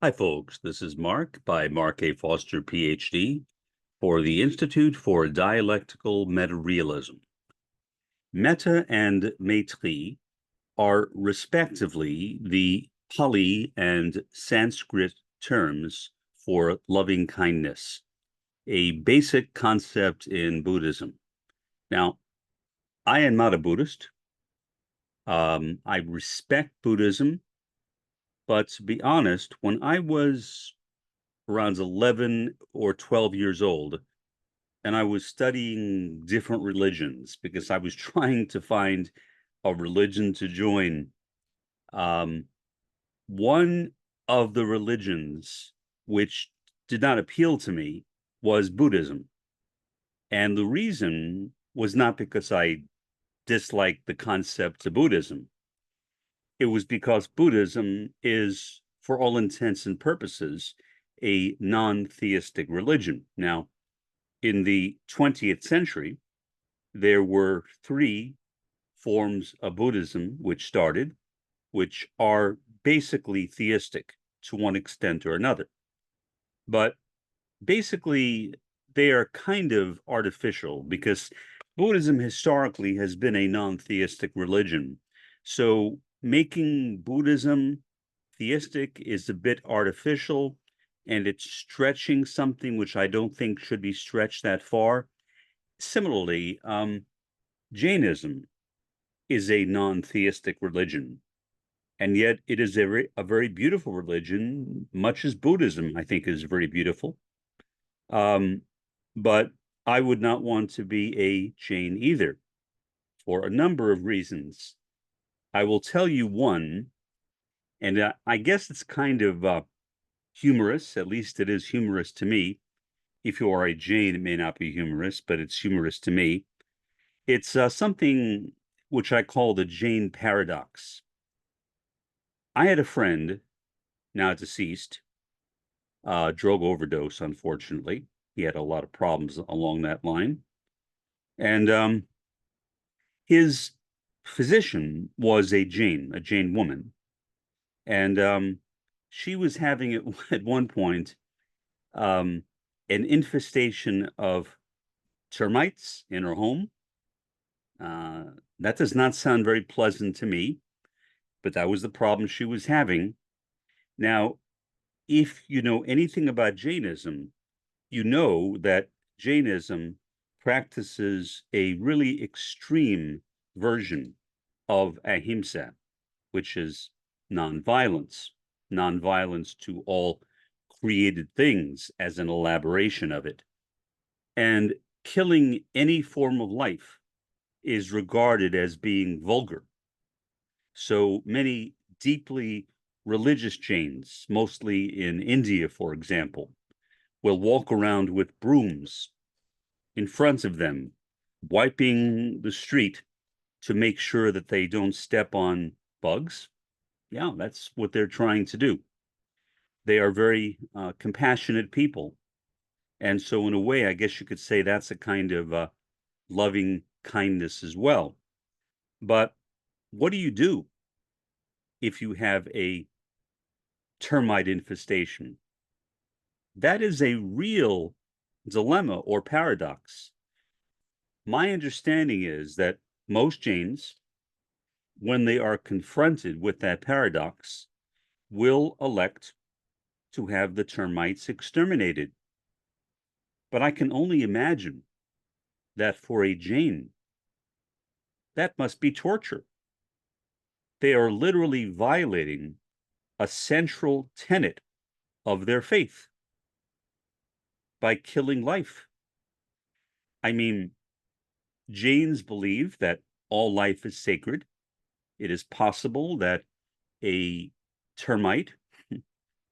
Hi, folks. This is Mark by Mark A. Foster, Ph.D., for the Institute for Dialectical Meta-Realism. Meta and maitri are respectively the Pali and Sanskrit terms for loving kindness, a basic concept in Buddhism. Now, I am not a Buddhist. I respect Buddhism, but to be honest, when I was around 11 or 12 years old, and I was studying different religions because I was trying to find a religion to join. Um, one of the religions which did not appeal to me was Buddhism. And the reason was not because I disliked the concept of Buddhism. It was because Buddhism is, for all intents and purposes, a non-theistic religion. Now, in the 20th century, there were three forms of Buddhism which started, which are basically theistic to one extent or another. But basically, they are kind of artificial because Buddhism historically has been a non-theistic religion. So making Buddhism theistic is a bit artificial, and it's stretching something which I don't think should be stretched that far. Similarly, Jainism is a non-theistic religion, and yet it is a very beautiful religion, much as Buddhism, I think, is very beautiful. But I would not want to be a Jain either, for a number of reasons. I will tell you one, and I guess it's kind of humorous, at least it is humorous to me. If you are a Jain, it may not be humorous, but it's humorous to me. It's something which I call the Jain paradox. I had a friend, now deceased, drug overdose, unfortunately. He had a lot of problems along that line. And his physician was a Jain woman. And she was having at one point um, an infestation of termites in her home. Uh, that does not sound very pleasant to me, but that was the problem she was having. Now, if you know anything about Jainism, you know that Jainism practices a really extreme version of ahimsa, which is nonviolence, nonviolence to all created things as an elaboration of it. And killing any form of life is regarded as being vulgar. So many deeply religious Jains, mostly in India, for example, will walk around with brooms in front of them, wiping the street to make sure that they don't step on bugs. Yeah, that's what they're trying to do. They are very compassionate people. And so, in a way, I guess you could say that's a kind of loving kindness as well. But what do you do if you have a termite infestation? That is a real dilemma or paradox. My understanding is that most Jains, when they are confronted with that paradox, will elect to have the termites exterminated. But I can only imagine that for a Jain, that must be torture. They are literally violating a central tenet of their faith by killing life. I mean, Jains believe that all life is sacred. It is possible that a termite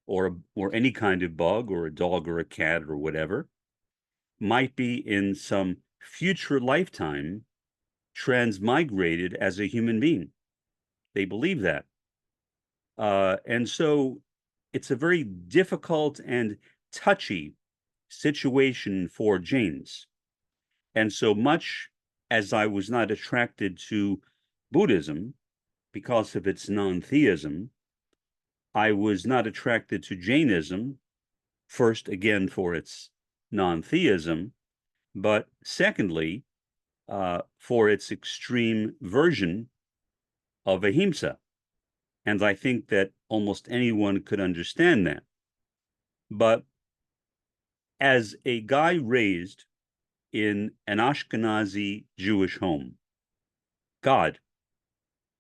or any kind of bug or a dog or a cat or whatever might be in some future lifetime transmigrated as a human being. They believe that. And so it's a very difficult and touchy situation for Jains. And so much as I was not attracted to Buddhism because of its non-theism, I was not attracted to Jainism, first, again, for its non-theism, but secondly, for its extreme version of ahimsa. And I think that almost anyone could understand that. But as a guy raised in an Ashkenazi Jewish home, God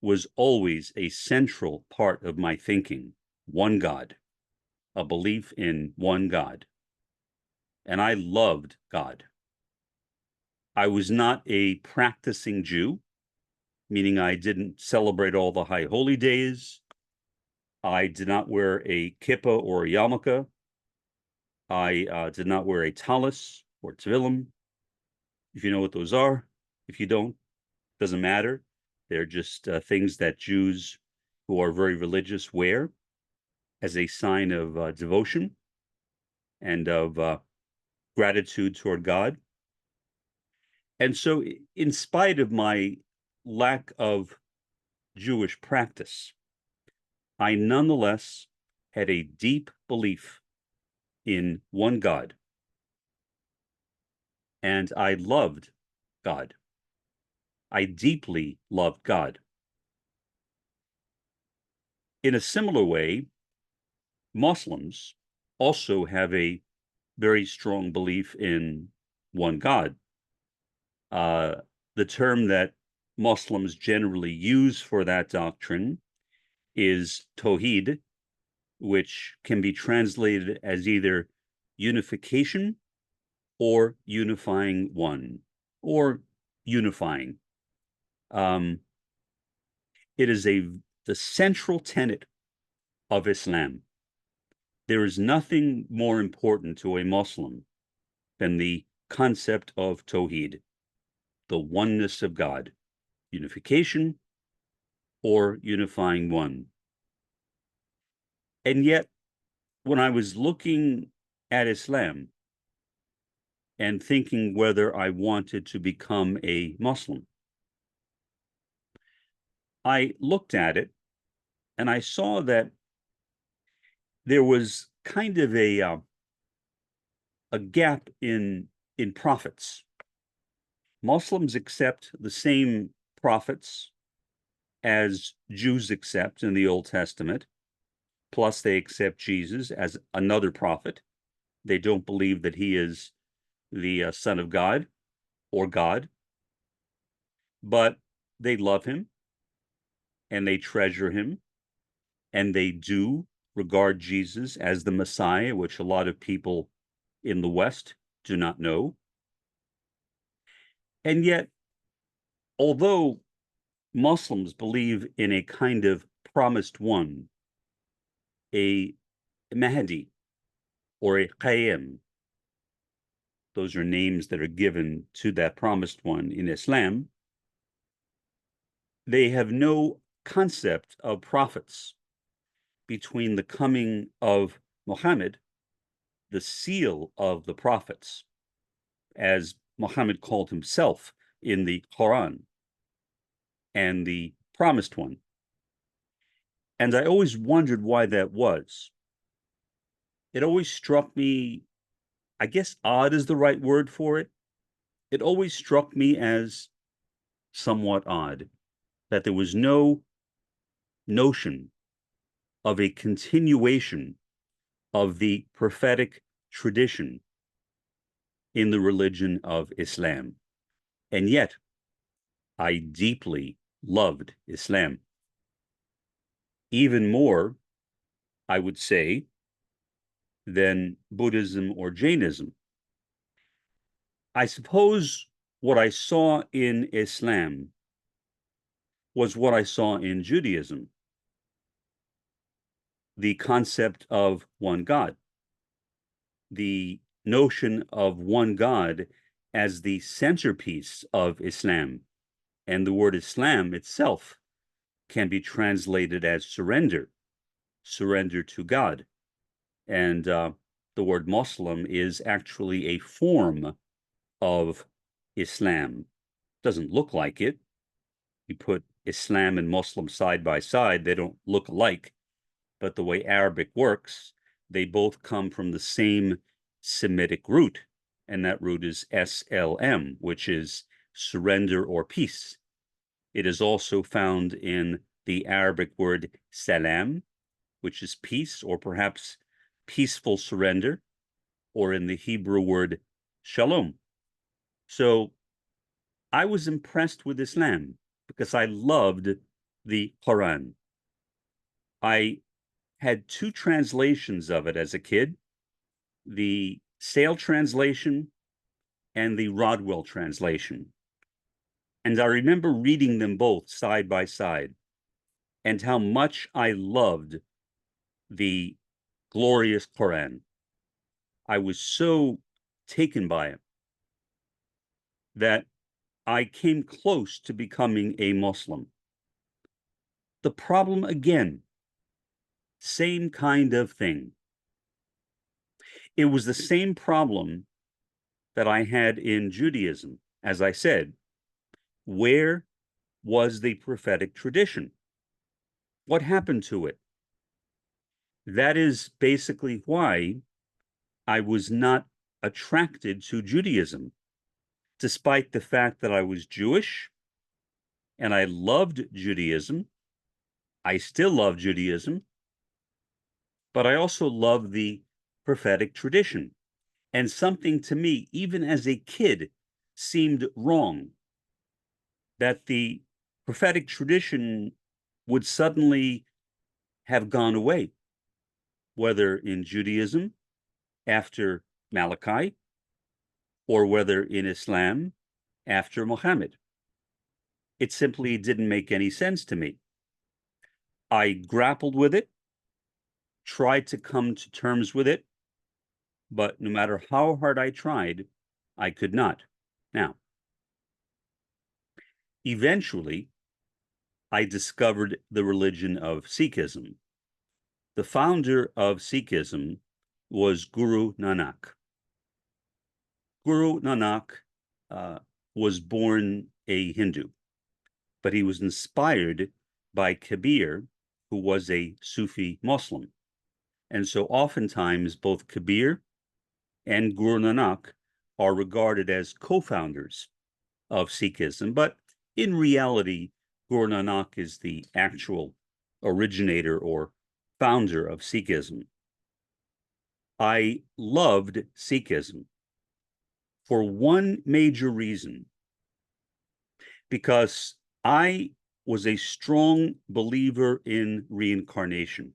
was always a central part of my thinking. One God, a belief in one God. And I loved God. I was not a practicing Jew, meaning I didn't celebrate all the high holy days. I did not wear a kippah or a yarmulke. I did not wear a tallis or tefillin. If you know what those are, if you don't, doesn't matter. They're just things that Jews who are very religious wear as a sign of devotion and of gratitude toward God. And so, in spite of my lack of Jewish practice, I nonetheless had a deep belief in one God. And I loved God. I deeply loved God. In a similar way, Muslims also have a very strong belief in one God. The term that Muslims generally use for that doctrine is Tawheed, which can be translated as either unification or unifying one, or unifying. It is the central tenet of Islam. There is nothing more important to a Muslim than the concept of Tawheed, the oneness of God, unification or unifying one. And yet, when I was looking at Islam and thinking whether I wanted to become a Muslim, I looked at it and I saw that there was kind of a gap in prophets. Muslims accept the same prophets as Jews accept in the Old Testament, plus they accept Jesus as another prophet. They don't believe that he is the Son of God or God, but they love him and they treasure him, and they do regard Jesus as the Messiah, which a lot of people in the West do not know. And yet, although Muslims believe in a kind of promised one, a Mahdi or a Qayyim, those are names that are given to that promised one in Islam, they have no concept of prophets between the coming of Muhammad, the seal of the prophets, as Muhammad called himself in the Quran, and the promised one. And I always wondered why that was. It always struck me, I guess odd is the right word for it. It always struck me as somewhat odd that there was no notion of a continuation of the prophetic tradition in the religion of Islam. And yet, I deeply loved Islam. Even more, I would say, than Buddhism or Jainism. I suppose what I saw in Islam was what I saw in Judaism, the concept of one God, the notion of one God as the centerpiece of Islam. And the word Islam itself can be translated as surrender, surrender to God. And the word Muslim is actually a form of Islam. Doesn't look like it. You put Islam and Muslim side by side, they don't look alike. but the way Arabic works, they both come from the same Semitic root, and that root is SLM, which is surrender or peace. It is also found in the Arabic word salam, which is peace, or perhaps peaceful surrender, or in the Hebrew word shalom. So I was impressed with Islam because I loved the Quran. I had two translations of it as a kid, the Sale translation and the Rodwell translation. And I remember reading them both side by side and how much I loved the glorious Quran. I was so taken by it that I came close to becoming a Muslim. The problem again, same kind of thing. It was the same problem that I had in Judaism. As I said, where was the prophetic tradition? What happened to it? That is basically why I was not attracted to Judaism, despite the fact that I was Jewish and I loved Judaism. I still love Judaism, but I also love the prophetic tradition. And something to me, even as a kid, seemed wrong, that the prophetic tradition would suddenly have gone away, whether in Judaism after Malachi, or whether in Islam after Muhammad. It simply didn't make any sense to me. I grappled with it, tried to come to terms with it, but no matter how hard I tried, I could not. Now, eventually, I discovered the religion of Sikhism. The founder of Sikhism was Guru Nanak. Guru Nanak was born a Hindu, but he was inspired by Kabir, who was a Sufi Muslim. And so oftentimes both Kabir and Guru Nanak are regarded as co-founders of Sikhism, but in reality, Guru Nanak is the actual originator or founder of Sikhism. I loved Sikhism for one major reason, because I was a strong believer in reincarnation.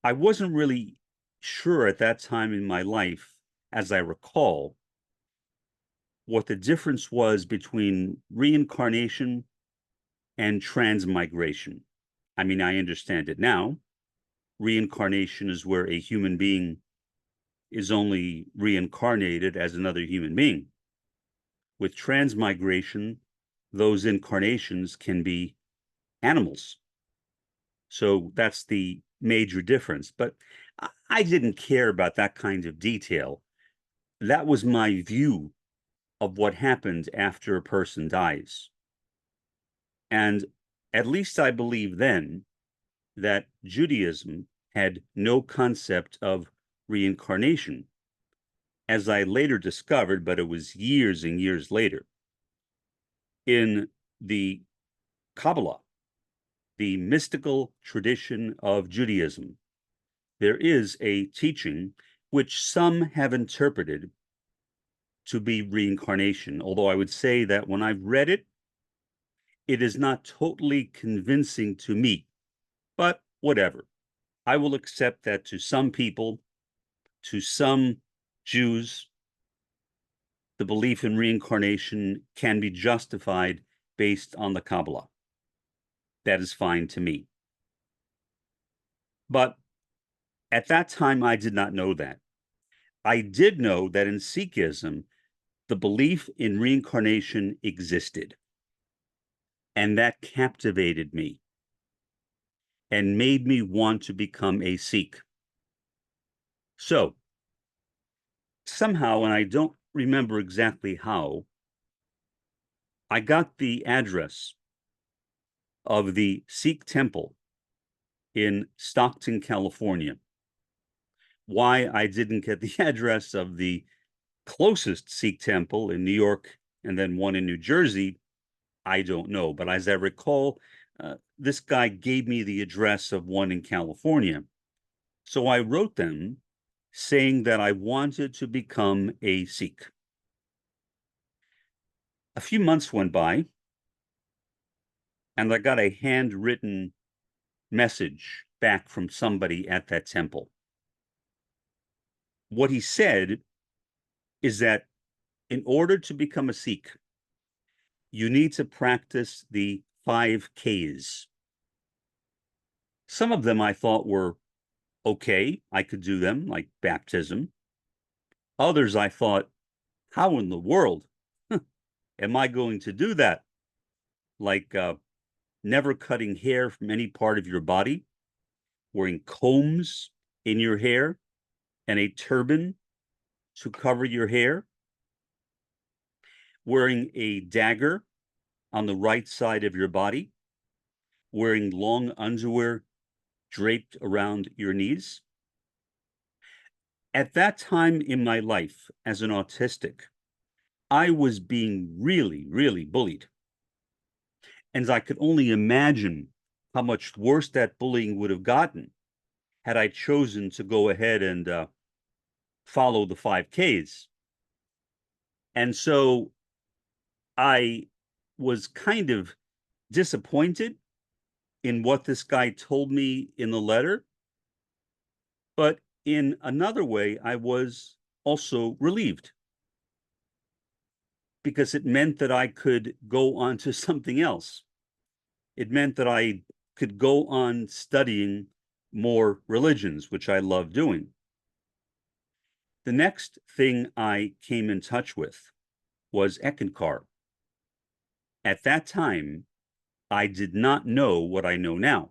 I wasn't really sure at that time in my life, as I recall, what the difference was between reincarnation and transmigration. I mean, I understand it now. Reincarnation is where a human being is only reincarnated as another human being. With transmigration, those incarnations can be animals. So that's the major difference. But I didn't care about that kind of detail. That was my view of what happened after a person dies. And at least I believe then that Judaism had no concept of reincarnation, as I later discovered, but it was years and years later. In the Kabbalah, the mystical tradition of Judaism, there is a teaching which some have interpreted to be reincarnation, although I would say that when I've read it, it is not totally convincing to me, but whatever. I will accept that to some people, to some Jews, the belief in reincarnation can be justified based on the Kabbalah. That is fine to me. But at that time, I did not know that. I did know that in Sikhism, the belief in reincarnation existed. And that captivated me and made me want to become a Sikh. So somehow, and I don't remember exactly how, I got the address of the Sikh temple in Stockton, California. Why I didn't get the address of the closest Sikh temple in New York and then one in New Jersey, I don't know. But as I recall, this guy gave me the address of one in California. So I wrote them saying that I wanted to become a Sikh. A few months went by, and I got a handwritten message back from somebody at that temple. What he said is that in order to become a Sikh, you need to practice the 5 Ks. Some of them I thought were okay, I could do them, like baptism. Others I thought, how in the world am I going to do that? Like never cutting hair from any part of your body, wearing combs in your hair, and a turban to cover your hair, wearing a dagger on the right side of your body, wearing long underwear draped around your knees. At that time in my life as an autistic, I was being really, really bullied. And I could only imagine how much worse that bullying would have gotten had I chosen to go ahead and follow the 5 Ks. And so I was kind of disappointed in what this guy told me in the letter. But in another way, I was also relieved because it meant that I could go on to something else. It meant that I could go on studying more religions, which I love doing. The next thing I came in touch with was Eckankar. At that time, I did not know what I know now,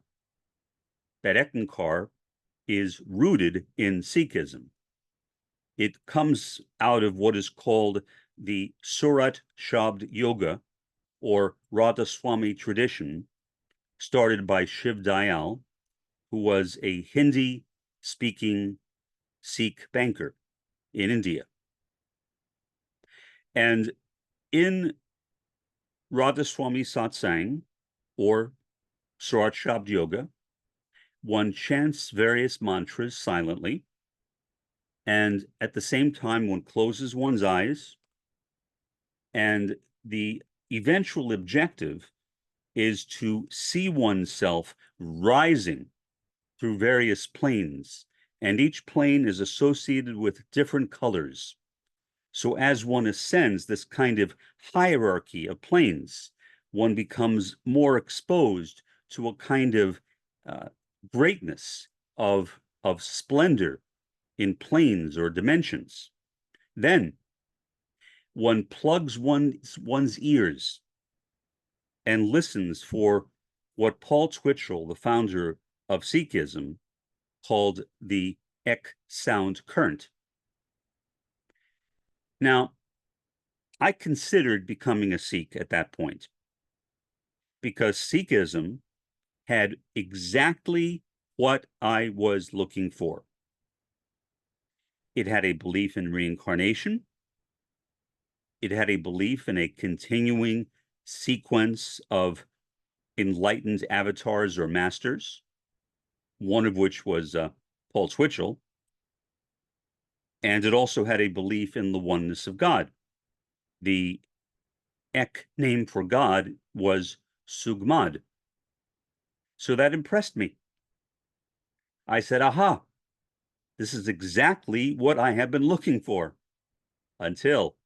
that Eckankar is rooted in Sikhism. It comes out of what is called the Surat Shabd Yoga, or Radha Soami tradition, started by Shiv Dayal, who was a Hindi-speaking Sikh banker in India. And in Radha Soami Satsang, or Surat Shabd Yoga, one chants various mantras silently, and at the same time one closes one's eyes, and the eventual objective is to see oneself rising through various planes, and each plane is associated with different colors. So as one ascends this kind of hierarchy of planes, one becomes more exposed to a kind of greatness of splendor in planes or dimensions. Then one plugs one's ears and listens for what Paul Twitchell, the founder of Sikhism, called the Ek sound current. Now, I considered becoming a Sikh at that point because Sikhism had exactly what I was looking for. It had a belief in reincarnation. It had a belief in a continuing sequence of enlightened avatars or masters, one of which was Paul Twitchell. And it also had a belief in the oneness of God. The Ek name for God was Sugmad. So that impressed me. I said, aha, this is exactly what I have been looking for. Until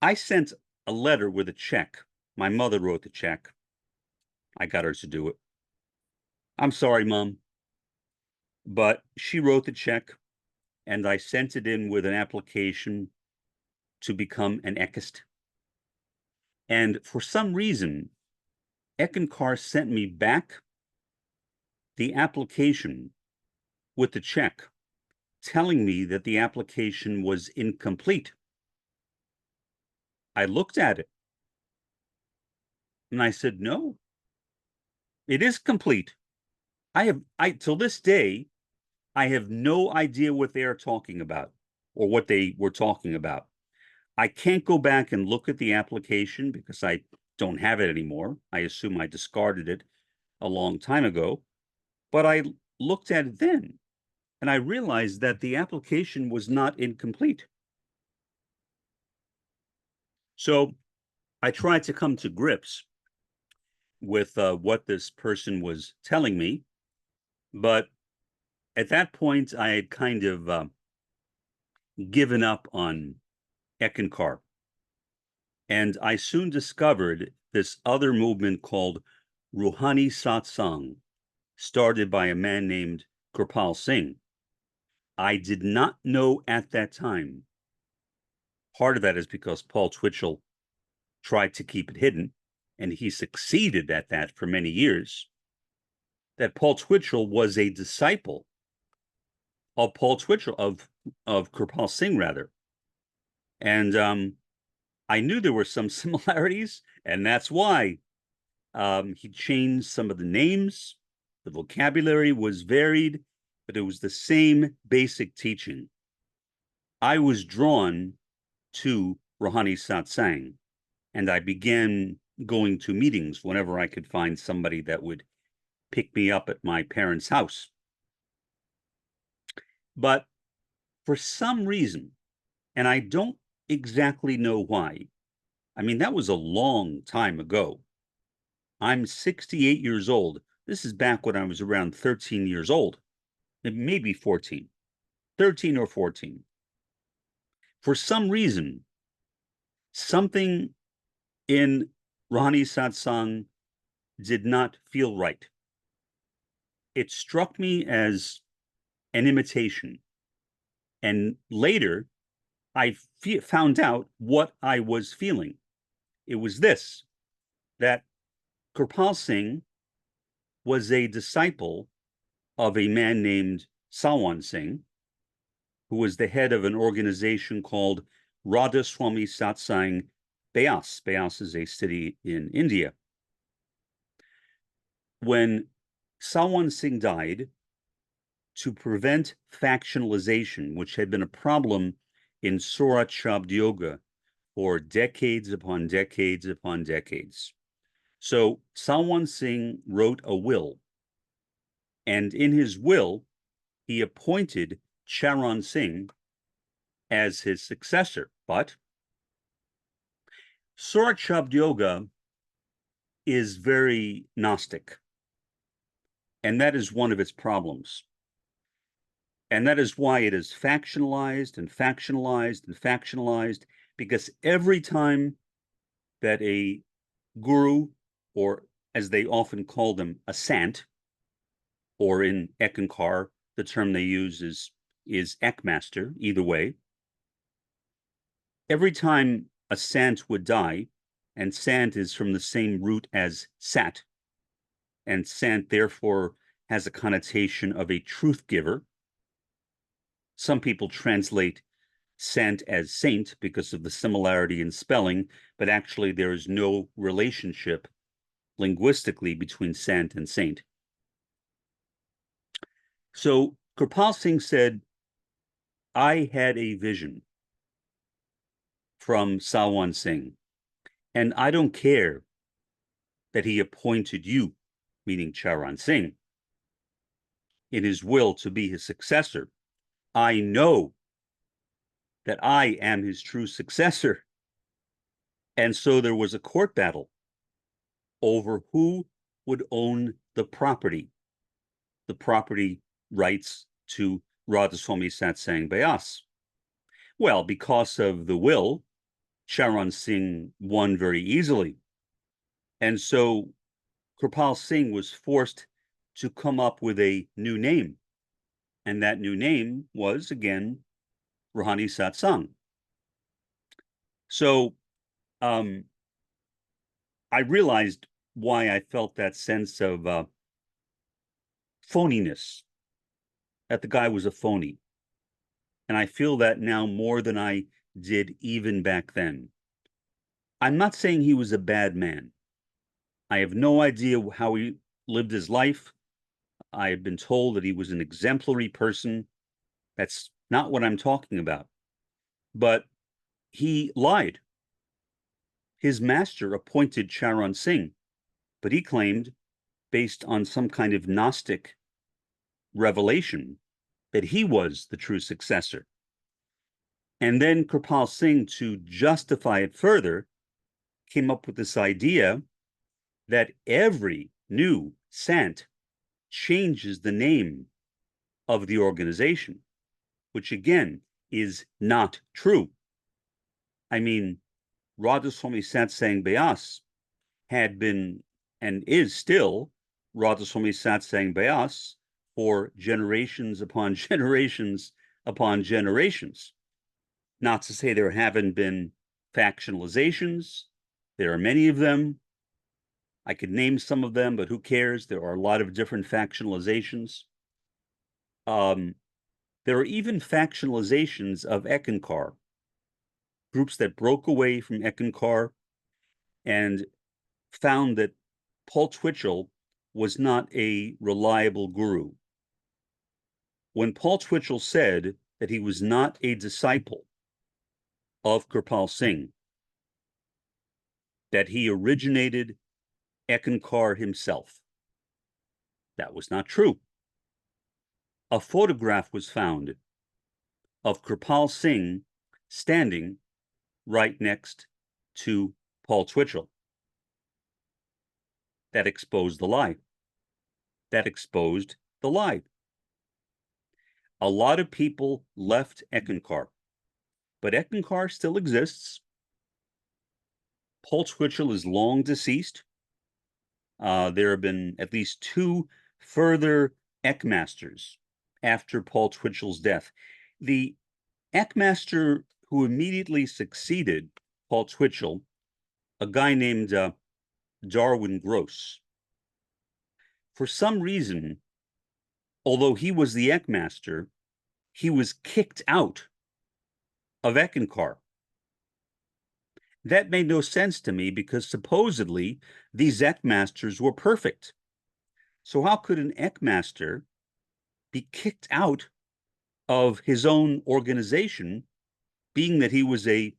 I sent a letter with a check. My mother wrote the check. I got her to do it. I'm sorry, Mom. But she wrote the check, and I sent it in with an application to become an Eckist. And for some reason, Eckankar sent me back the application with the check, telling me that the application was incomplete. I looked at it, and I said, no, it is complete. till this day, I have no idea what they are talking about or what they were talking about. I can't go back and look at the application because I don't have it anymore. I assume I discarded it a long time ago, but I looked at it then and I realized that the application was not incomplete. So I tried to come to grips with what this person was telling me, but at that point I had kind of given up on Eckankar. And I soon discovered this other movement called Rouhani Satsang, started by a man named Kirpal Singh. I did not know at that time. Part of that is because Paul Twitchell tried to keep it hidden, and he succeeded at that for many years, that Paul Twitchell was a disciple of Paul Twitchell, of Kirpal Singh, rather. And I knew there were some similarities, and that's why he changed some of the names. The vocabulary was varied, but it was the same basic teaching. I was drawn to Rouhani Satsang, and I began going to meetings whenever I could find somebody that would pick me up at my parents' house. But for some reason, and I don't exactly know why, I mean, that was a long time ago. I'm 68 years old. This is back when I was around 13 years old, maybe 14, 13 or 14. For some reason, something in Rouhani Satsang did not feel right. It struck me as an imitation. And later, I found out what I was feeling. It was this, that Kirpal Singh was a disciple of a man named Sawan Singh, who was the head of an organization called Radha Soami Satsang Beas. Beas is a city in India. When Sawan Singh died, to prevent factionalization, which had been a problem in Surat Shabd Yoga for decades upon decades upon decades. So Sawan Singh wrote a will, and in his will, he appointed Charan Singh as his successor. But Surat Shabd Yoga is very Gnostic, and that is one of its problems. And that is why it is factionalized and factionalized and factionalized, because every time that a guru, or as they often call them, a sant, or in Eckankar, the term they use is Eckmaster, either way. Every time a sant would die, and sant is from the same root as sat, and sant therefore has a connotation of a truth giver. Some people translate sant as saint because of the similarity in spelling, but actually there is no relationship linguistically between sant and saint. So Kirpal Singh said, I had a vision from Sawan Singh, and I don't care that he appointed you, meaning Charan Singh, in his will to be his successor. I know that I am his true successor. And so there was a court battle over who would own the property rights to Radha Soami Satsang Beas. Well, because of the will, Charan Singh won very easily. And so Kirpal Singh was forced to come up with a new name. And that new name was, again, Rouhani Satsang. So I realized why I felt that sense of phoniness, that the guy was a phony. And I feel that now more than I did even back then. I'm not saying he was a bad man. I have no idea how he lived his life. I had been told that he was an exemplary person. That's not what I'm talking about. But he lied. His master appointed Charan Singh, but he claimed, based on some kind of Gnostic revelation, that he was the true successor. And then Kirpal Singh, to justify it further, came up with this idea that every new sant changes the name of the organization, which again is not true. I mean, Radha Soami Satsang Beas had been and is still Radha Soami Satsang Beas for generations upon generations upon generations. Not to say there haven't been factionalizations. There are many of them. I could name some of them, but who cares? There are a lot of different factionalizations. There are even factionalizations of Eckankar, groups that broke away from Eckankar and found that Paul Twitchell was not a reliable guru. When Paul Twitchell said that he was not a disciple of Kirpal Singh, that he originated Eckankar himself, that was not true. A photograph was found of Kirpal Singh standing right next to Paul Twitchell. That exposed the lie. That exposed the lie. A lot of people left Eckankar, but Eckankar still exists. Paul Twitchell is long deceased. There have been at least 2 further Eckmasters after Paul Twitchell's death. The Eckmaster who immediately succeeded Paul Twitchell, a guy named Darwin Gross, for some reason, although he was the Eckmaster, he was kicked out of Eckankar. That made no sense to me because supposedly these Eckmasters were perfect. So how could an Eckmaster be kicked out of his own organization, being that he was a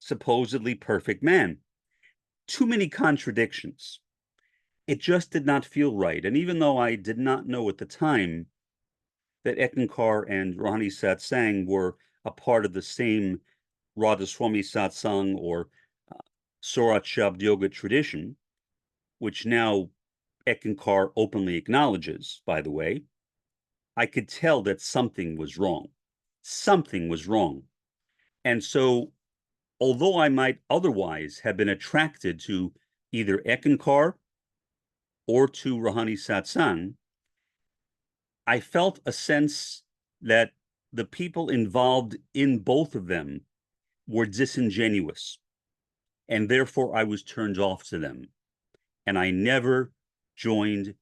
supposedly perfect man? Too many contradictions. It just did not feel right. And even though I did not know at the time that Eckankar and Rohani Satsang were a part of the same Radha Soami Satsang or Sorat Shabd Yoga tradition, which now Eckankar openly acknowledges, by the way, I could tell that something was wrong. Something was wrong. And so, although I might otherwise have been attracted to either Eckankar or to Rohani Satsang, I felt a sense that the people involved in both of them were disingenuous, and therefore I was turned off to them. And I never joined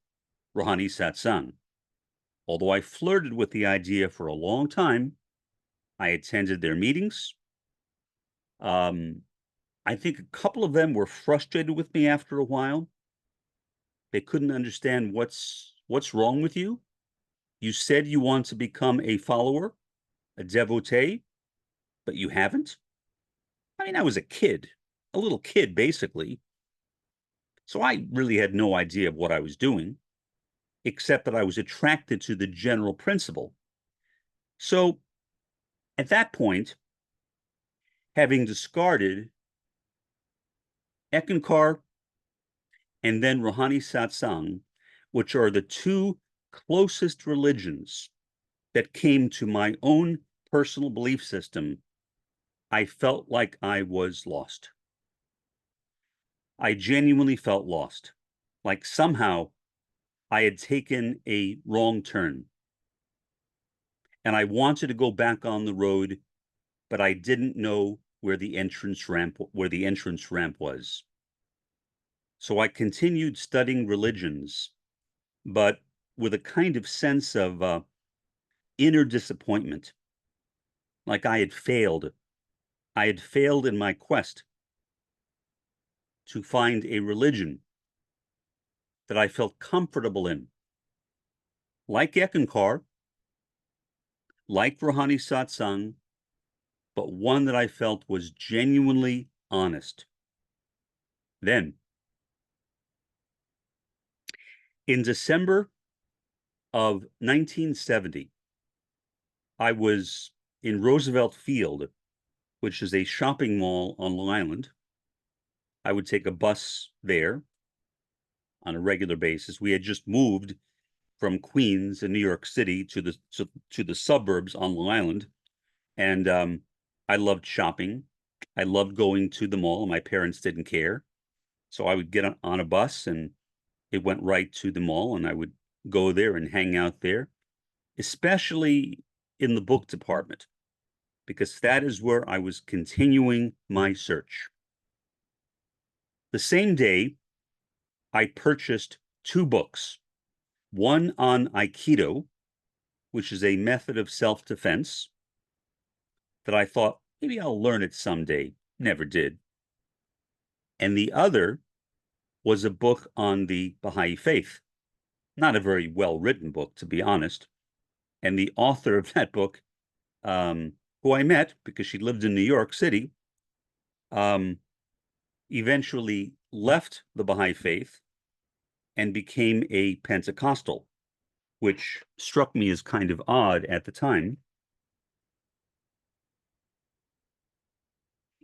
Rohani Satsang. Although I flirted with the idea for a long time, I attended their meetings. I think a couple of them were frustrated with me after a while. They couldn't understand what's wrong with you. You said you want to become a follower, a devotee, but you haven't. I mean, I was a kid, a little kid, basically. So I really had no idea of what I was doing, except that I was attracted to the general principle. So at that point, having discarded Eckankar and then Rohani Satsang, which are the 2 closest religions that came to my own personal belief system, I felt like I was lost. I genuinely felt lost, like somehow I had taken a wrong turn. And I wanted to go back on the road, but I didn't know where the entrance ramp was. So I continued studying religions, but with a kind of sense of inner disappointment, like I had failed. I had failed in my quest to find a religion that I felt comfortable in, like Eckankar, like Rouhani Satsang, but one that I felt was genuinely honest. Then, in December of 1970, I was in Roosevelt Field, which is a shopping mall on Long Island. I would take a bus there on a regular basis. We had just moved from Queens in New York City to the suburbs on Long Island, and I loved shopping. I loved going to the mall. My parents didn't care, so I would get on a bus, and it went right to the mall, and I would go there and hang out there, especially in the book department, because that is where I was continuing my search. The same day, I purchased 2 books, one on Aikido, which is a method of self-defense that I thought maybe I'll learn it someday, never did. And the other was a book on the Baha'i faith, not a very well-written book, to be honest. And the author of that book, who I met because she lived in New York City, eventually left the Baha'i faith and became a Pentecostal, which struck me as kind of odd at the time.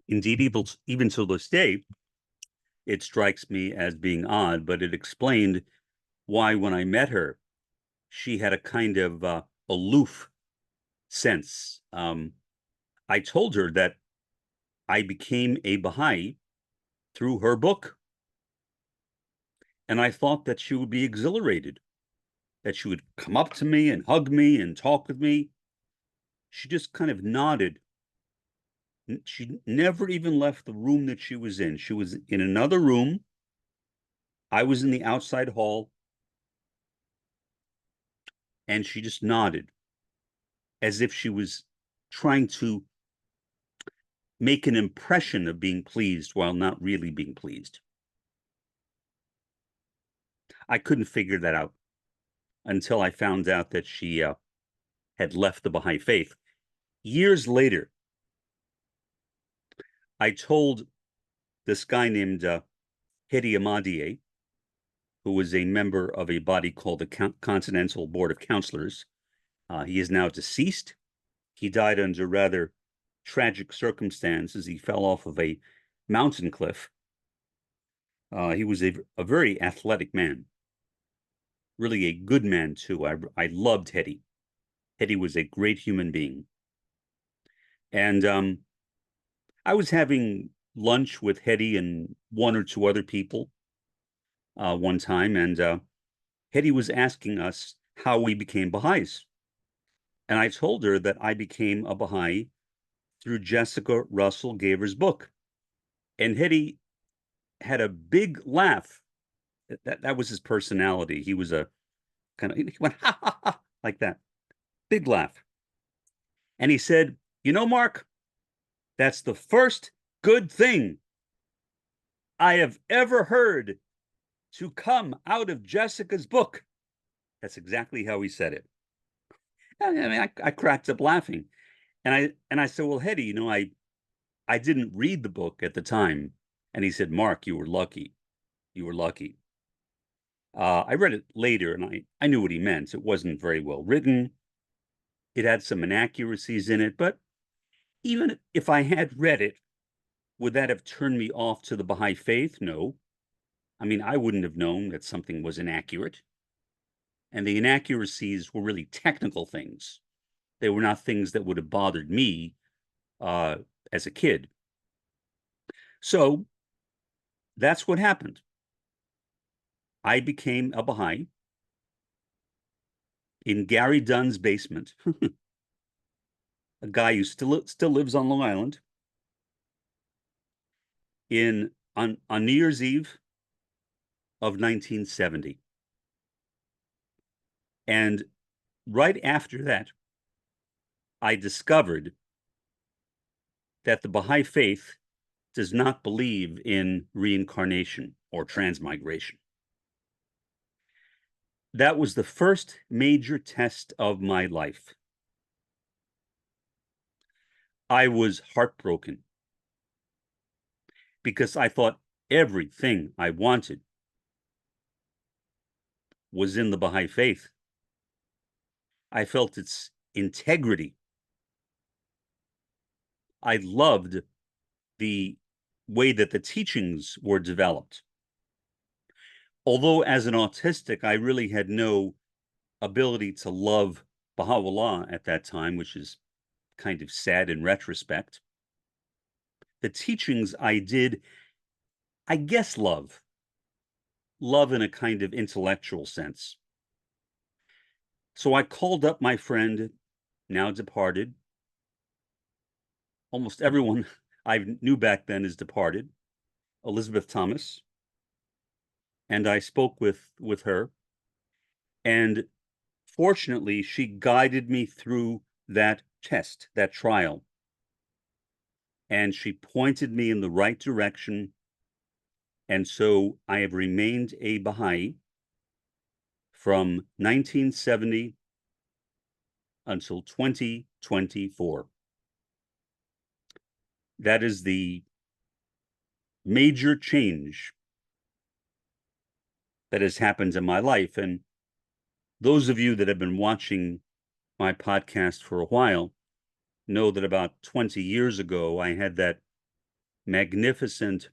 Indeed, even to this day, it strikes me as being odd, but it explained why, when I met her, she had a kind of aloof sense. I told her that I became a Baha'i through her book, and I thought that she would be exhilarated, that she would come up to me and hug me and talk with me. She just kind of nodded. She never even left the room that she was in. She was in another room. I was in the outside hall, and she just nodded as if she was trying to make an impression of being pleased while not really being pleased. I couldn't figure that out until I found out that she had left the Baha'i faith. Years later, I told this guy named Hedi Ahmadiyeh, who was a member of a body called the Continental Board of Counselors. He is now deceased. He died under rather tragic circumstances. He fell off of a mountain cliff. He was a very athletic man, really a good man too. I loved Hedi. Hedi was a great human being. And I was having lunch with Hedi and 1 or 2 other people one time, and Hedi was asking us how we became Baha'is. And I told her that I became a Baha'i through Jessica Russell Gaver's book. And Hedi had a big laugh. That was his personality. He was a kind of, he went, ha, ha, ha, like that. Big laugh. And he said, "You know, Mark, that's the first good thing I have ever heard to come out of Jessica's book." That's exactly how he said it. I mean, I cracked up laughing. And I said, "Well, Hedi, you know, I didn't read the book at the time." And he said, "Mark, you were lucky. You were lucky." I read it later, and I knew what he meant. It wasn't very well written. It had some inaccuracies in it, but even if I had read it, would that have turned me off to the Baha'i faith? No. I mean, I wouldn't have known that something was inaccurate. And the inaccuracies were really technical things. They were not things that would have bothered me as a kid. So that's what happened. I became a Baha'i in Gary Dunn's basement, a guy who still lives on Long Island, on New Year's Eve of 1970. And right after that, I discovered that the Baha'i faith does not believe in reincarnation or transmigration. That was the first major test of my life. I was heartbroken because I thought everything I wanted was in the Baha'i faith. I felt its integrity. I loved the way that the teachings were developed. Although as an autistic, I really had no ability to love Baha'u'llah at that time, which is kind of sad in retrospect. The teachings I did, I guess, love in a kind of intellectual sense. So I called up my friend, now departed. Almost everyone I knew back then is departed, Elizabeth Thomas, and I spoke with her, and fortunately, she guided me through that test, that trial, and she pointed me in the right direction, and so I have remained a Baha'i from 1970 until 2024. That is the major change that has happened in my life. And those of you that have been watching my podcast for a while know that about 20 years ago, I had that magnificent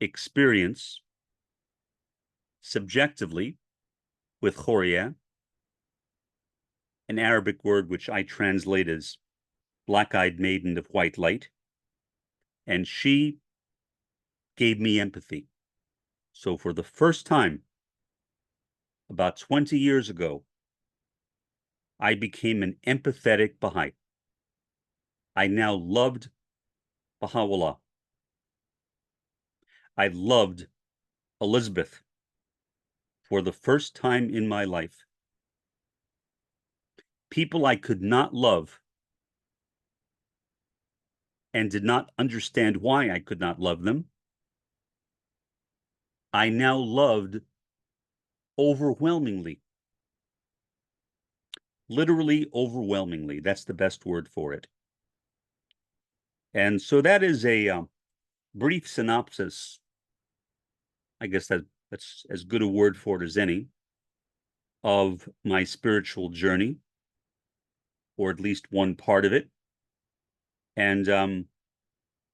experience subjectively with Khoria, an Arabic word which I translate as black-eyed maiden of white light, and she gave me empathy. So for the first time, about 20 years ago, I became an empathetic Baha'i. I now loved Baha'u'llah. I loved Elizabeth for the first time in my life. People I could not love and did not understand why I could not love them, I now loved overwhelmingly. Literally overwhelmingly. That's the best word for it. And so that is a brief synopsis. I guess that's as good a word for it as any, of my spiritual journey, or at least one part of it, and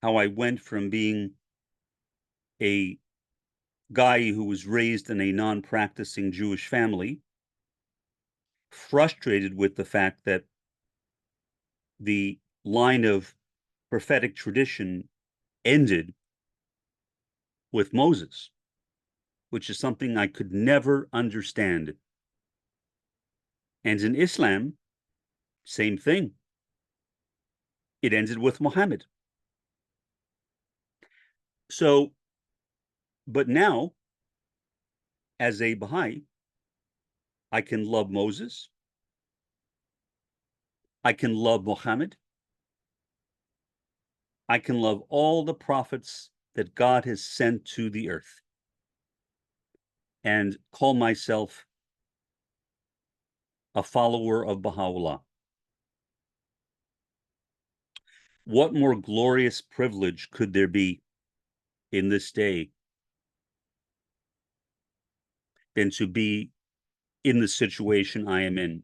how I went from being a guy who was raised in a non-practicing Jewish family, frustrated with the fact that the line of prophetic tradition ended with Moses, which is something I could never understand. And in Islam, same thing. It ended with Muhammad. So, but now, as a Baha'i, I can love Moses. I can love Muhammad. I can love all the prophets that God has sent to the earth and call myself a follower of Baha'u'llah. What more glorious privilege could there be in this day than to be in the situation I am in,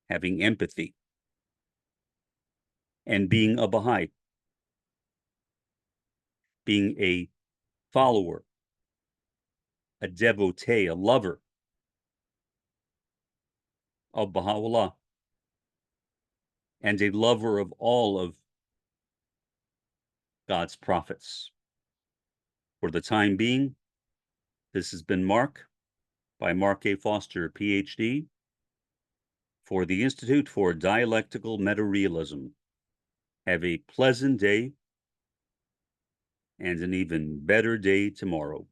having empathy and being a Baha'i, being a follower, a devotee, a lover of Baha'u'llah, and a lover of all of God's prophets. For the time being, this has been Mark, by Mark A. Foster, Ph.D., for the Institute for Dialectical Meta-Realism. Have a pleasant day and an even better day tomorrow.